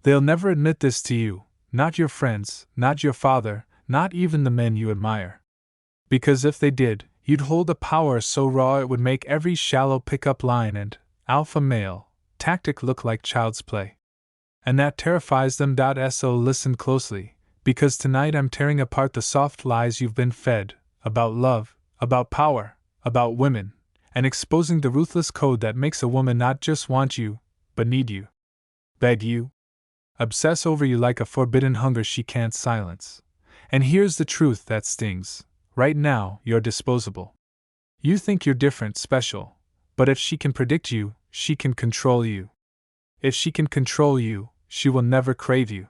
They'll never admit this to you, not your friends, not your father, not even the men you admire. Because if they did, you'd hold a power so raw it would make every shallow pickup line and alpha male tactic look like child's play. And that terrifies them. So listen closely, because tonight I'm tearing apart the soft lies you've been fed about love, about power, about women, and exposing the ruthless code that makes a woman not just want you, but need you, beg you, obsess over you like a forbidden hunger she can't silence. And here's the truth that stings. Right now, you're disposable. You think you're different, special, but if she can predict you, she can control you. If she can control you, she will never crave you.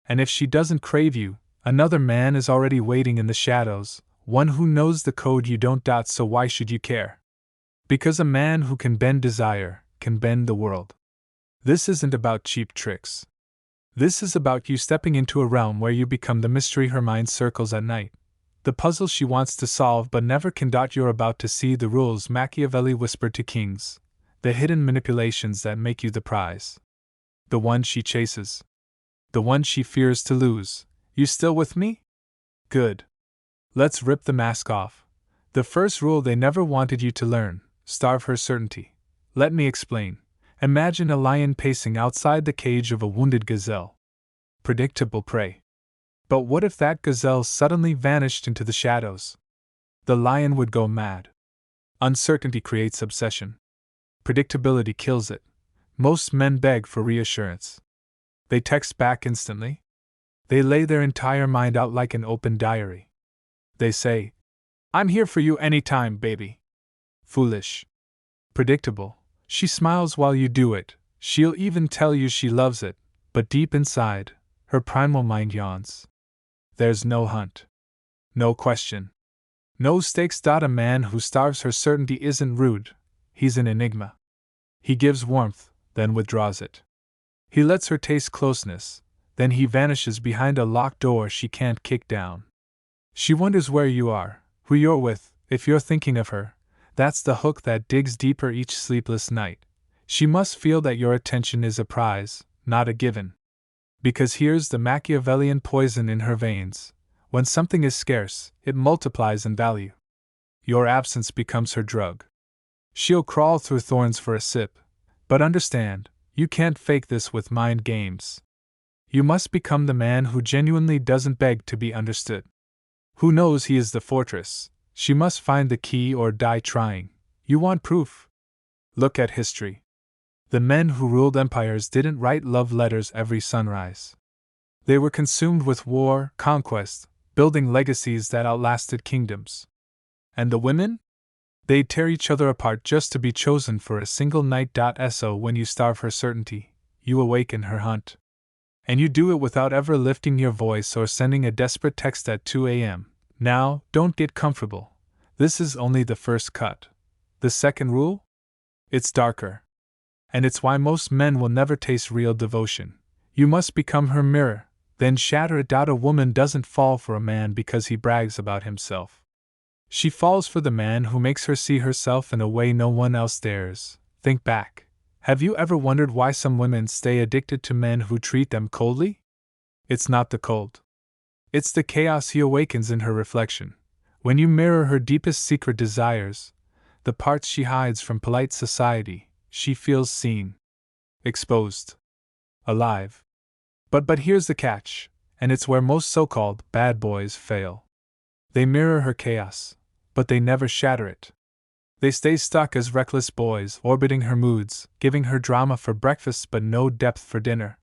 And if she doesn't crave you, another man is already waiting in the shadows, one who knows the code you don't. So why should you care? Because a man who can bend desire can bend the world. This isn't about cheap tricks. This is about you stepping into a realm where you become the mystery her mind circles at night. The puzzle she wants to solve but never can. You're about to see the rules Machiavelli whispered to kings, the hidden manipulations that make you the prize. The one she chases. The one she fears to lose. You still with me? Good. Let's rip the mask off. The first rule they never wanted you to learn: starve her certainty. Let me explain. Imagine a lion pacing outside the cage of a wounded gazelle. Predictable prey. But what if that gazelle suddenly vanished into the shadows? The lion would go mad. Uncertainty creates obsession. Predictability kills it. Most men beg for reassurance. They text back instantly. They lay their entire mind out like an open diary. They say, "I'm here for you anytime, baby." Foolish. Predictable. She smiles while you do it. She'll even tell you she loves it, but deep inside, her primal mind yawns. There's no hunt. No question. No stakes. A man who starves her certainty isn't rude, he's an enigma. He gives warmth, then withdraws it. He lets her taste closeness, then he vanishes behind a locked door she can't kick down. She wonders where you are, who you're with, if you're thinking of her. That's the hook that digs deeper each sleepless night. She must feel that your attention is a prize, not a given. Because here's the Machiavellian poison in her veins. When something is scarce, it multiplies in value. Your absence becomes her drug. She'll crawl through thorns for a sip. But understand, you can't fake this with mind games. You must become the man who genuinely doesn't beg to be understood. Who knows he is the fortress. She must find the key or die trying. You want proof? Look at history. The men who ruled empires didn't write love letters every sunrise. They were consumed with war, conquest, building legacies that outlasted kingdoms. And the women? They'd tear each other apart just to be chosen for a single night. So when you starve her certainty, you awaken her hunt. And you do it without ever lifting your voice or sending a desperate text at 2 a.m. Now, don't get comfortable. This is only the first cut. The second rule? It's darker. And it's why most men will never taste real devotion. You must become her mirror, then shatter it. A woman doesn't fall for a man because he brags about himself. She falls for the man who makes her see herself in a way no one else dares. Think back. Have you ever wondered why some women stay addicted to men who treat them coldly? It's not the cold. It's the chaos he awakens in her reflection. When you mirror her deepest secret desires, the parts she hides from polite society, she feels seen, exposed, alive. But here's the catch, and it's where most so-called bad boys fail. They mirror her chaos, but they never shatter it. They stay stuck as reckless boys, orbiting her moods, giving her drama for breakfast but no depth for dinner.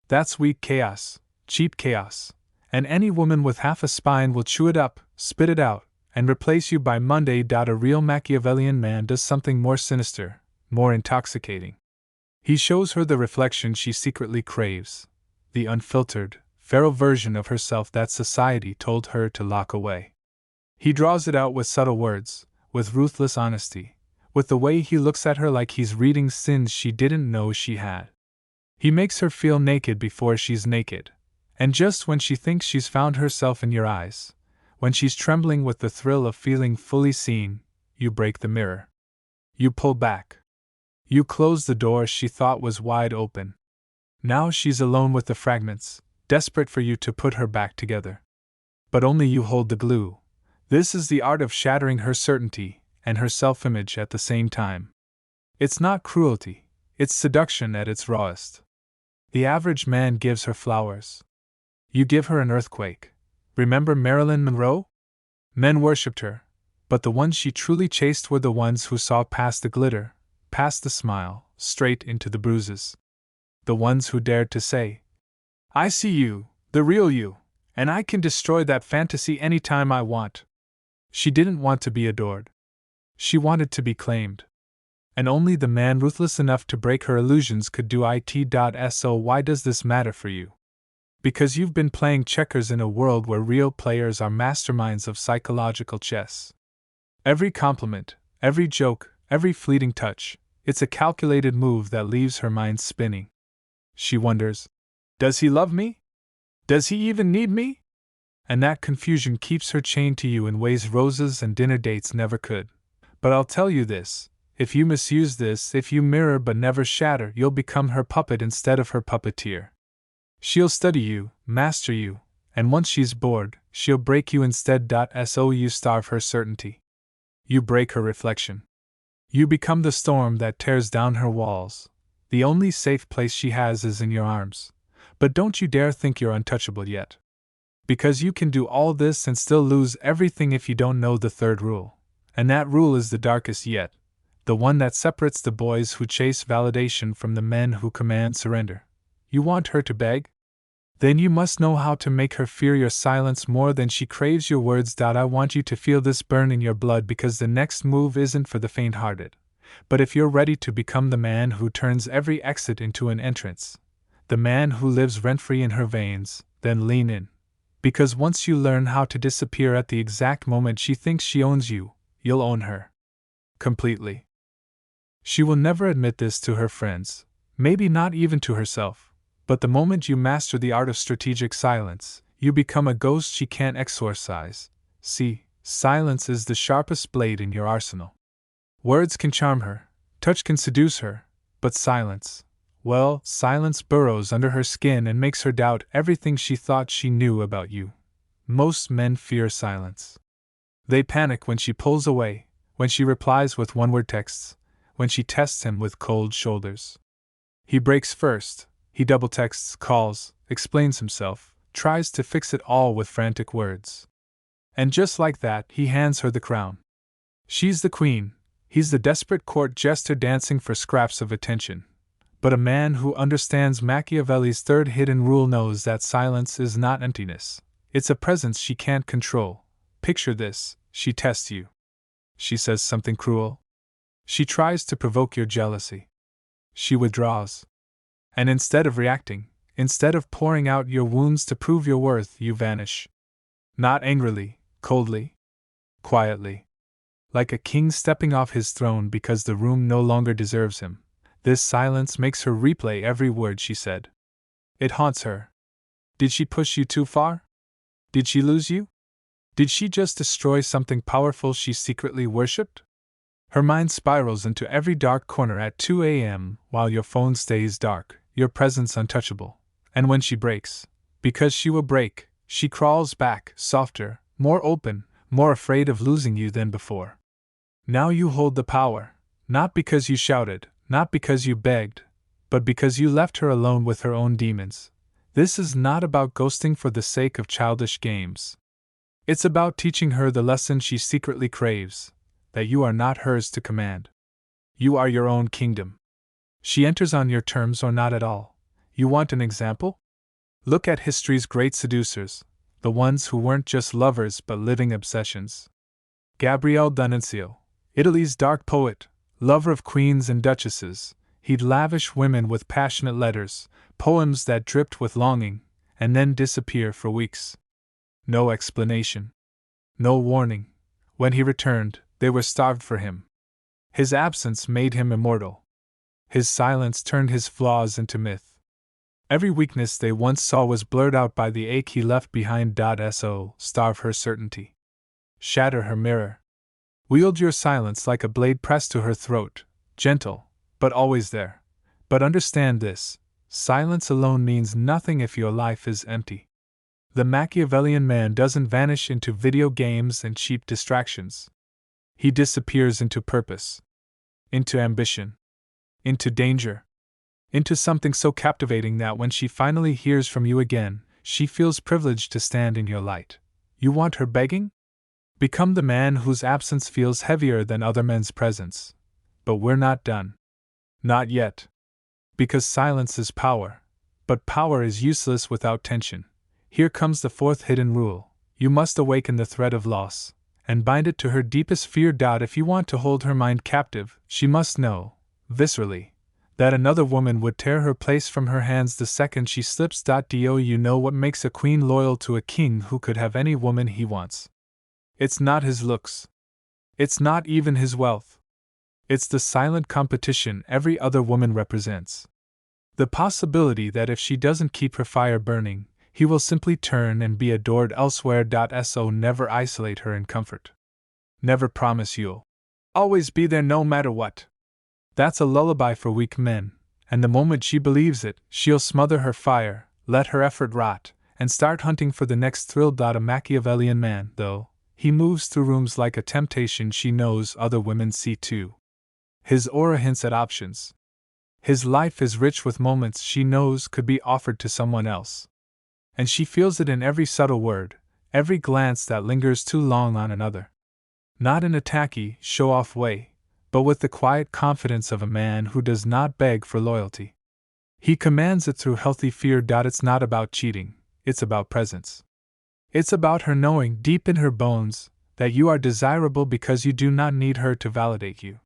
That's weak chaos, cheap chaos, and any woman with half a spine will chew it up, spit it out, and replace you by Monday. A real Machiavellian man does something more sinister, more intoxicating. He shows her the reflection she secretly craves, the unfiltered, feral version of herself that society told her to lock away. He draws it out with subtle words, with ruthless honesty, with the way he looks at her like he's reading sins she didn't know she had. He makes her feel naked before she's naked, and just when she thinks she's found herself in your eyes, when she's trembling with the thrill of feeling fully seen, you break the mirror. You pull back. You close the door she thought was wide open. Now she's alone with the fragments, desperate for you to put her back together. But only you hold the glue. This is the art of shattering her certainty and her self-image at the same time. It's not cruelty, it's seduction at its rawest. The average man gives her flowers. You give her an earthquake. Remember Marilyn Monroe? Men worshipped her, but the ones she truly chased were the ones who saw past the glitter, past the smile, straight into the bruises. The ones who dared to say, "I see you, the real you, and I can destroy that fantasy anytime I want." She didn't want to be adored. She wanted to be claimed. And only the man ruthless enough to break her illusions could do it. So why does this matter for you? Because you've been playing checkers in a world where real players are masterminds of psychological chess. Every compliment, every joke, every fleeting touch, it's a calculated move that leaves her mind spinning. She wonders, does he love me? Does he even need me? And that confusion keeps her chained to you in ways roses and dinner dates never could. But I'll tell you this, if you misuse this, if you mirror but never shatter, you'll become her puppet instead of her puppeteer. She'll study you, master you, and once she's bored, she'll break you instead. So you starve her certainty. You break her reflection. You become the storm that tears down her walls. The only safe place she has is in your arms. But don't you dare think you're untouchable yet. Because you can do all this and still lose everything if you don't know the third rule. And that rule is the darkest yet, the one that separates the boys who chase validation from the men who command surrender. You want her to beg? Then you must know how to make her fear your silence more than she craves your words. I want you to feel this burn in your blood, because the next move isn't for the faint-hearted. But if you're ready to become the man who turns every exit into an entrance, the man who lives rent-free in her veins, then lean in. Because once you learn how to disappear at the exact moment she thinks she owns you, you'll own her. Completely. She will never admit this to her friends, maybe not even to herself, but the moment you master the art of strategic silence, you become a ghost she can't exorcise. See, silence is the sharpest blade in your arsenal. Words can charm her, touch can seduce her, but silence, well, silence burrows under her skin and makes her doubt everything she thought she knew about you. Most men fear silence. They panic when she pulls away, when she replies with one-word texts, when she tests him with cold shoulders. He breaks first, he double-texts, calls, explains himself, tries to fix it all with frantic words. And just like that, he hands her the crown. She's the queen, he's the desperate court jester dancing for scraps of attention. But a man who understands Machiavelli's third hidden rule knows that silence is not emptiness. It's a presence she can't control. Picture this, she tests you. She says something cruel. She tries to provoke your jealousy. She withdraws. And instead of reacting, instead of pouring out your wounds to prove your worth, you vanish. Not angrily, coldly, quietly. Like a king stepping off his throne because the room no longer deserves him. This silence makes her replay every word she said. It haunts her. Did she push you too far? Did she lose you? Did she just destroy something powerful she secretly worshipped? Her mind spirals into every dark corner at 2 a.m. while your phone stays dark, your presence untouchable. And when she breaks, because she will break, she crawls back, softer, more open, more afraid of losing you than before. Now you hold the power, not because you shouted, not because you begged, but because you left her alone with her own demons. This is not about ghosting for the sake of childish games. It's about teaching her the lesson she secretly craves, that you are not hers to command. You are your own kingdom. She enters on your terms or not at all. You want an example? Look at history's great seducers, the ones who weren't just lovers but living obsessions. Gabriele D'Annunzio, Italy's dark poet, lover of queens and duchesses, he'd lavish women with passionate letters, poems that dripped with longing, and then disappear for weeks. No explanation. No warning. When he returned, they were starved for him. His absence made him immortal. His silence turned his flaws into myth. Every weakness they once saw was blurred out by the ache he left behind. So starve her certainty. Shatter her mirror. Wield your silence like a blade pressed to her throat, gentle, but always there. But understand this, Silence alone means nothing if your life is empty. The Machiavellian man doesn't vanish into video games and cheap distractions. He disappears into purpose, into ambition, into danger, into something so captivating that when she finally hears from you again, she feels privileged to stand in your light. You want her begging? Become the man whose absence feels heavier than other men's presence. But we're not done. Not yet. Because silence is power. But power is useless without tension. Here comes the fourth hidden rule. You must awaken the thread of loss, and bind it to her deepest fear. If you want to hold her mind captive, she must know, viscerally, that another woman would tear her place from her hands the second she slips. Do you know what makes a queen loyal to a king who could have any woman he wants? It's not his looks. It's not even his wealth. It's the silent competition every other woman represents. The possibility that if she doesn't keep her fire burning, he will simply turn and be adored elsewhere. So never isolate her in comfort. Never promise you'll always be there no matter what. That's a lullaby for weak men, and the moment she believes it, she'll smother her fire, let her effort rot, and start hunting for the next thrill. A Machiavellian man, though, he moves through rooms like a temptation she knows other women see too. His aura hints at options. His life is rich with moments she knows could be offered to someone else. And she feels it in every subtle word, every glance that lingers too long on another. Not in a tacky, show-off way, but with the quiet confidence of a man who does not beg for loyalty. He commands it through healthy fear. It's not about cheating, it's about presence. It's about her knowing deep in her bones that you are desirable because you do not need her to validate you.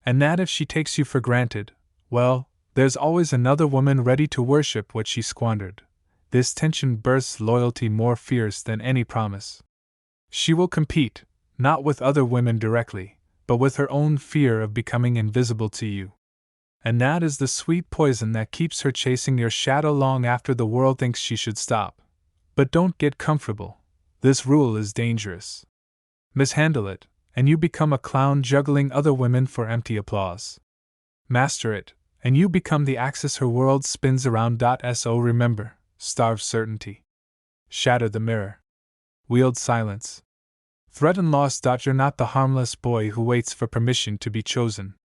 And that if she takes you for granted, well, there's always another woman ready to worship what she squandered. This tension bursts loyalty more fierce than any promise. She will compete, not with other women directly, but with her own fear of becoming invisible to you. And that is the sweet poison that keeps her chasing your shadow long after the world thinks she should stop. But don't get comfortable. This rule is dangerous. Mishandle it, and you become a clown juggling other women for empty applause. Master it, and you become the axis her world spins around. So remember, starve certainty. Shatter the mirror. Wield silence. Threaten loss. You're not the harmless boy who waits for permission to be chosen.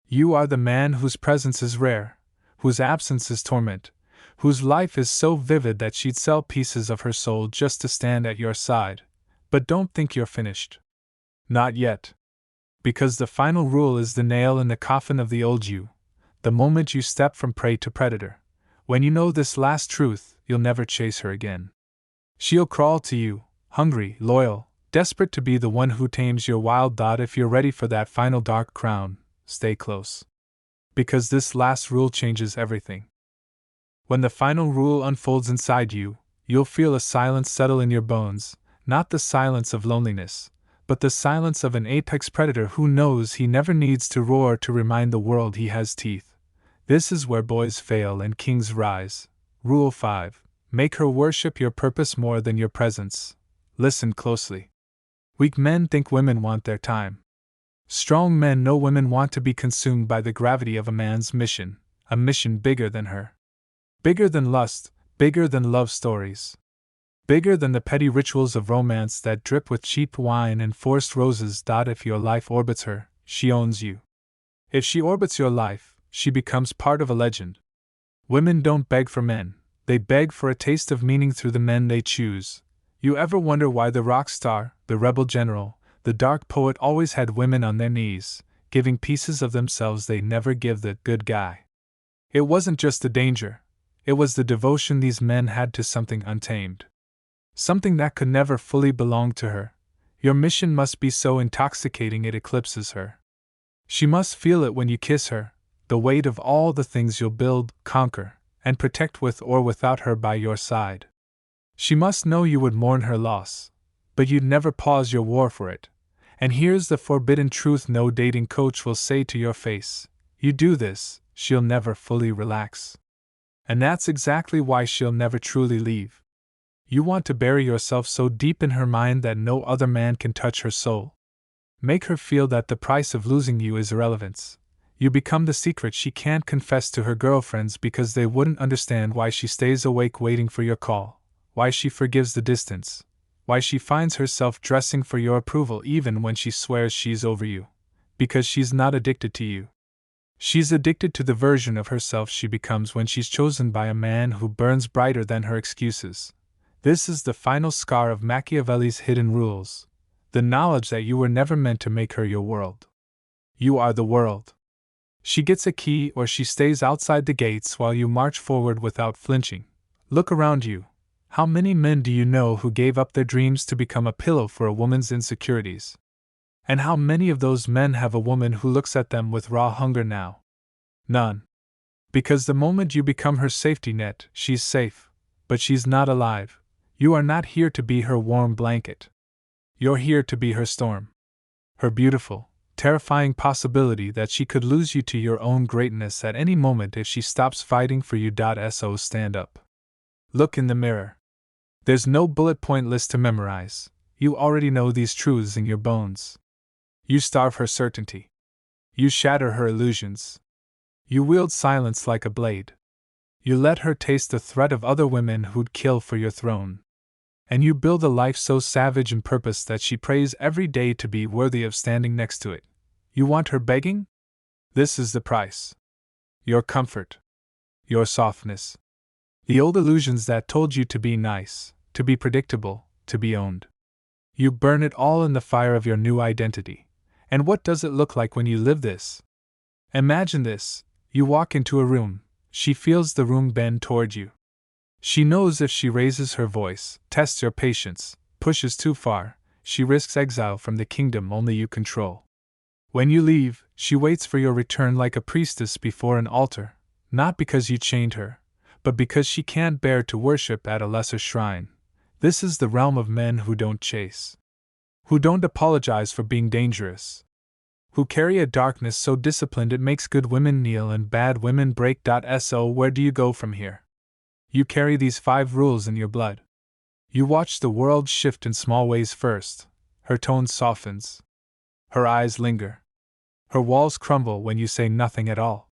You are the man whose presence is rare, whose absence is torment, whose life is so vivid that she'd sell pieces of her soul just to stand at your side. But don't think you're finished. Not yet. Because the final rule is the nail in the coffin of the old you, the moment you step from prey to predator. When you know this last truth, you'll never chase her again. She'll crawl to you, hungry, loyal, desperate to be the one who tames your wild. If you're ready for that final dark crown, stay close. Because this last rule changes everything. When the final rule unfolds inside you, you'll feel a silence settle in your bones, not the silence of loneliness, but the silence of an apex predator who knows he never needs to roar to remind the world he has teeth. This is where boys fail and kings rise. Rule 5. Make her worship your purpose more than your presence. Listen closely. Weak men think women want their time. Strong men know women want to be consumed by the gravity of a man's mission, a mission bigger than her. Bigger than lust, bigger than love stories. Bigger than the petty rituals of romance that drip with cheap wine and forced roses. If your life orbits her, she owns you. If she orbits your life, she becomes part of a legend. Women don't beg for men, they beg for a taste of meaning through the men they choose. You ever wonder why the rock star, the rebel general, the dark poet always had women on their knees, giving pieces of themselves they never give the good guy? It wasn't just the danger, it was the devotion these men had to something untamed. Something that could never fully belong to her. Your mission must be so intoxicating it eclipses her. She must feel it when you kiss her, the weight of all the things you'll build, conquer, and protect with or without her by your side. She must know you would mourn her loss, but you'd never pause your war for it. And here's the forbidden truth no dating coach will say to your face: you do this, she'll never fully relax. And that's exactly why she'll never truly leave. You want to bury yourself so deep in her mind that no other man can touch her soul. Make her feel that the price of losing you is irrelevance. You become the secret she can't confess to her girlfriends because they wouldn't understand why she stays awake waiting for your call, why she forgives the distance, why she finds herself dressing for your approval even when she swears she's over you. Because she's not addicted to you. She's addicted to the version of herself she becomes when she's chosen by a man who burns brighter than her excuses. This is the final scar of Machiavelli's hidden rules, the knowledge that you were never meant to make her your world. You are the world. She gets a key or she stays outside the gates while you march forward without flinching. Look around you. How many men do you know who gave up their dreams to become a pillow for a woman's insecurities? And how many of those men have a woman who looks at them with raw hunger now? None. Because the moment you become her safety net, she's safe, but she's not alive. You are not here to be her warm blanket. You're here to be her storm. Her beautiful, terrifying possibility that she could lose you to your own greatness at any moment if she stops fighting for you. So stand up. Look in the mirror. There's no bullet point list to memorize. You already know these truths in your bones. You starve her certainty. You shatter her illusions. You wield silence like a blade. You let her taste the threat of other women who'd kill for your throne. And you build a life so savage and purpose that she prays every day to be worthy of standing next to it. You want her begging? This is the price. Your comfort. Your softness. The old illusions that told you to be nice, to be predictable, to be owned. You burn it all in the fire of your new identity. And what does it look like when you live this? Imagine this. You walk into a room. She feels the room bend toward you. She knows if she raises her voice, tests your patience, pushes too far, she risks exile from the kingdom only you control. When you leave, she waits for your return like a priestess before an altar, not because you chained her, but because she can't bear to worship at a lesser shrine. This is the realm of men who don't chase, who don't apologize for being dangerous, who carry a darkness so disciplined it makes good women kneel and bad women break. So where do you go from here? You carry these 5 rules in your blood. You watch the world shift in small ways first. Her tone softens. Her eyes linger. Her walls crumble when you say nothing at all.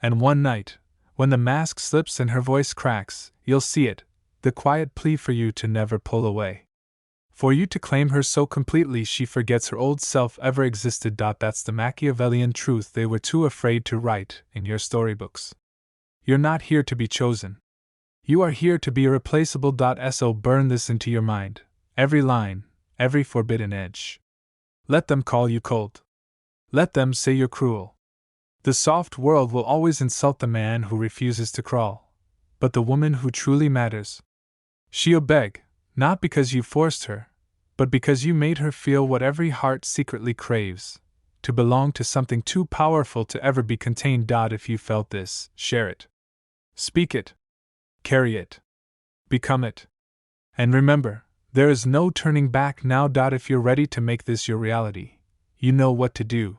And one night, when the mask slips and her voice cracks, you'll see it, the quiet plea for you to never pull away. For you to claim her so completely she forgets her old self ever existed. That's the Machiavellian truth they were too afraid to write in your storybooks. You're not here to be chosen. You are here to be irreplaceable. So burn this into your mind, every line, every forbidden edge. Let them call you cold. Let them say you're cruel. The soft world will always insult the man who refuses to crawl. But the woman who truly matters, she'll beg, not because you forced her, but because you made her feel what every heart secretly craves, to belong to something too powerful to ever be contained. If you felt this, share it. Speak it. Carry it. Become it. And remember, there is no turning back now. If you're ready to make this your reality, you know what to do.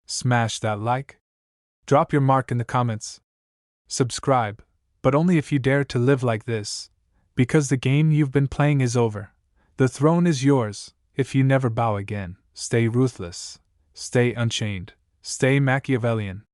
Smash that like. Drop your mark in the comments. Subscribe, but only if you dare to live like this, because the game you've been playing is over. The throne is yours, if you never bow again. Stay ruthless. Stay unchained. Stay Machiavellian.